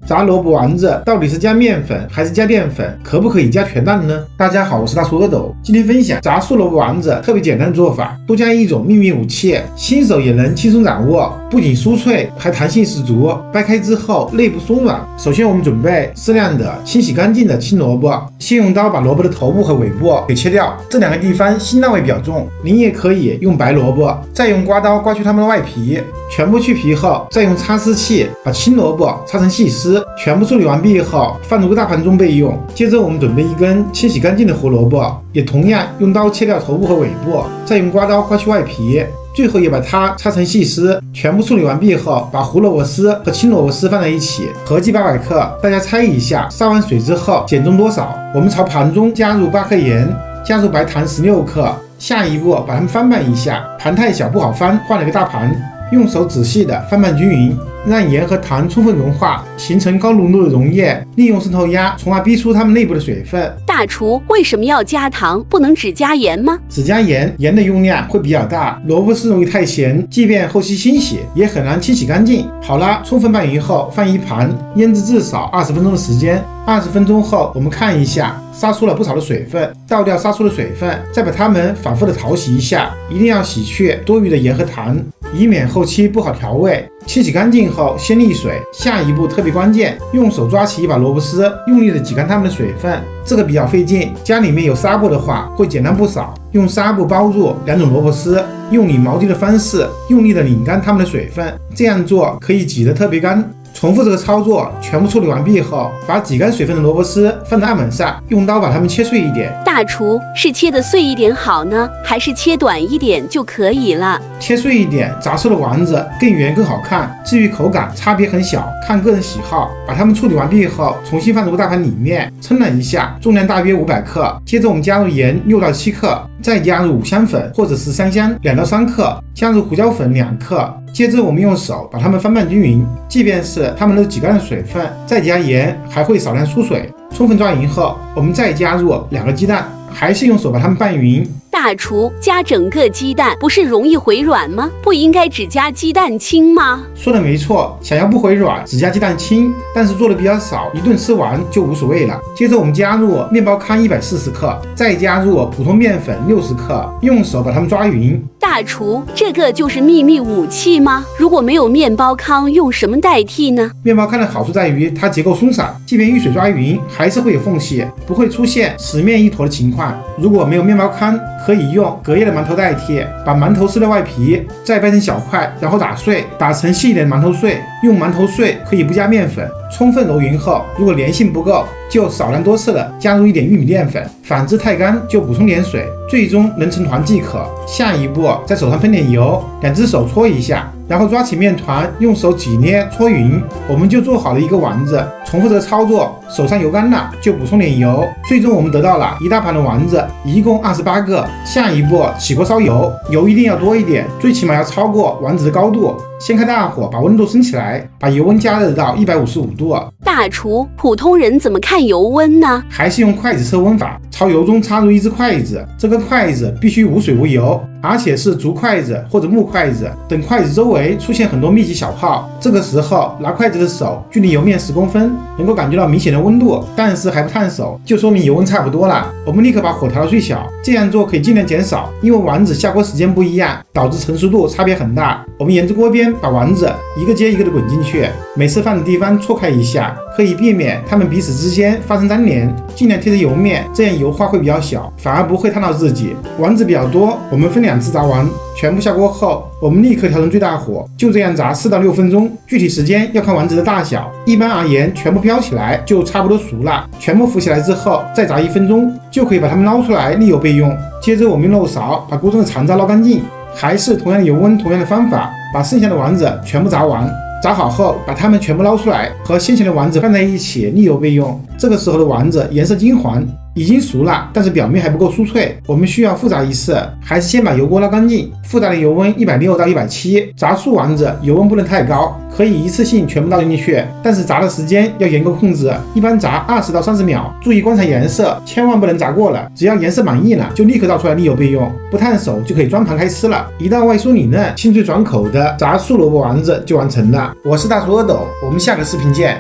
炸萝卜丸子到底是加面粉还是加淀粉？可不可以加全蛋呢？大家好，我是大叔阿斗，今天分享炸素萝卜丸子特别简单的做法，多加一种秘密武器，新手也能轻松掌握，不仅酥脆，还弹性十足。掰开之后内部松软。首先我们准备适量的清洗干净的青萝卜，先用刀把萝卜的头部和尾部给切掉，这两个地方辛辣味比较重，您也可以用白萝卜，再用刮刀刮去它们的外皮，全部去皮后，再用擦丝器把青萝卜擦成细丝。全部处理完毕后，放入个大盘中备用。接着我们准备一根清洗干净的胡萝卜，也同样用刀切掉头部和尾部，再用刮刀刮去外皮，最后也把它擦成细丝。全部处理完毕后，把胡萝卜丝和青萝卜丝放在一起，合计800克。大家猜一下，烧完水之后减重多少？我们朝盘中加入8克盐，加入白糖16克。下一步把它们翻拌一下，盘太小不好翻，换了个大盘，用手仔细的翻拌均匀，让盐和糖充分融化，形成高浓度的溶液，利用渗透压，从而逼出它们内部的水分。大厨为什么要加糖，不能只加盐吗？只加盐，盐的用量会比较大，萝卜丝容易太咸，即便后期清洗也很难清洗干净。好了，充分拌匀后放一盘，腌制至少20分钟的时间。20分钟后，我们看一下，杀出了不少的水分，倒掉杀出的水分，再把它们反复的淘洗一下，一定要洗去多余的盐和糖，以免后期不好调味。清洗干净后先沥水，下一步特别关键，用手抓起一把萝卜丝，用力的挤干它们的水分，这个比较费劲，家里面有纱布的话会简单不少。用纱布包住2种萝卜丝，用拧毛巾的方式用力的拧干它们的水分，这样做可以挤得特别干。重复这个操作，全部处理完毕后，把挤干水分的萝卜丝放在案板上，用刀把它们切碎一点。大厨是切得碎一点好呢，还是切短一点就可以了？切碎一点，炸出的丸子更圆更好看。至于口感，差别很小，看个人喜好。把它们处理完毕后，重新放入大盘里面，称了一下，重量大约500克。接着我们加入盐6到7克，再加入五香粉或者是3香2到3克，加入胡椒粉2克。接着我们用手把它们翻拌均匀，即便是它们都挤干了水分，再加盐还会少量出水。充分抓匀后，我们再加入2个鸡蛋，还是用手把它们拌匀。大厨加整个鸡蛋不是容易回软吗？不应该只加鸡蛋清吗？说的没错，想要不回软只加鸡蛋清，但是做的比较少，一顿吃完就无所谓了。接着我们加入面包糠140克，再加入普通面粉60克，用手把它们抓匀。大厨，这个就是秘密武器吗？如果没有面包糠，用什么代替呢？面包糠的好处在于它结构松散，即便遇水抓匀，还是会有缝隙，不会出现死面一坨的情况。如果没有面包糠，可以用隔夜的馒头代替，把馒头撕掉外皮，再掰成小块，然后打碎，打成细一点的馒头碎。用馒头碎可以不加面粉，充分揉匀后，如果粘性不够，就少量多次的加入一点玉米淀粉，反之太干就补充点水，最终能成团即可。下一步在手上喷点油，2只手搓一下，然后抓起面团，用手挤捏搓匀，我们就做好了一个丸子。重复这个操作，手上油干了就补充点油，最终我们得到了一大盘的丸子，一共28个。下一步起锅烧油，油一定要多一点，最起码要超过丸子的高度。先开大火，把温度升起来，把油温加热到155度。大厨，普通人怎么看油温呢？还是用筷子测温法，朝油中插入一只筷子，这个筷子必须无水无油，而且是竹筷子或者木筷子。等筷子周围出现很多密集小泡，这个时候拿筷子的手距离油面10公分，能够感觉到明显的温度，但是还不烫手，就说明油温差不多了。我们立刻把火调到最小，这样做可以尽量减少，因为丸子下锅时间不一样，导致成熟度差别很大。我们沿着锅边把丸子一个接一个的滚进去，每次放的地方错开一下，可以避免它们彼此之间发生粘连，尽量贴着油面，这样油花会比较小，反而不会烫到自己。丸子比较多，我们分2次炸完，全部下锅后，我们立刻调成最大火，就这样炸4到6分钟，具体时间要看丸子的大小。一般而言，全部飘起来就差不多熟了，全部浮起来之后再炸1分钟，就可以把它们捞出来沥油备用。接着我们用漏勺把锅中的残渣捞干净，还是同样的油温，同样的方法，把剩下的丸子全部炸完。炸好后，把它们全部捞出来，和先前的丸子放在一起沥油备用。这个时候的丸子颜色金黄，已经熟了，但是表面还不够酥脆，我们需要复炸一次，还是先把油锅捞干净，复炸的油温160到170。炸素丸子油温不能太高，可以一次性全部倒进去，但是炸的时间要严格控制，一般炸20到30秒，注意观察颜色，千万不能炸过了，只要颜色满意了，就立刻倒出来沥油备用，不烫手就可以装盘开吃了。一道外酥里嫩、清脆爽口的炸素萝卜丸子就完成了。我是大厨阿斗，我们下个视频见。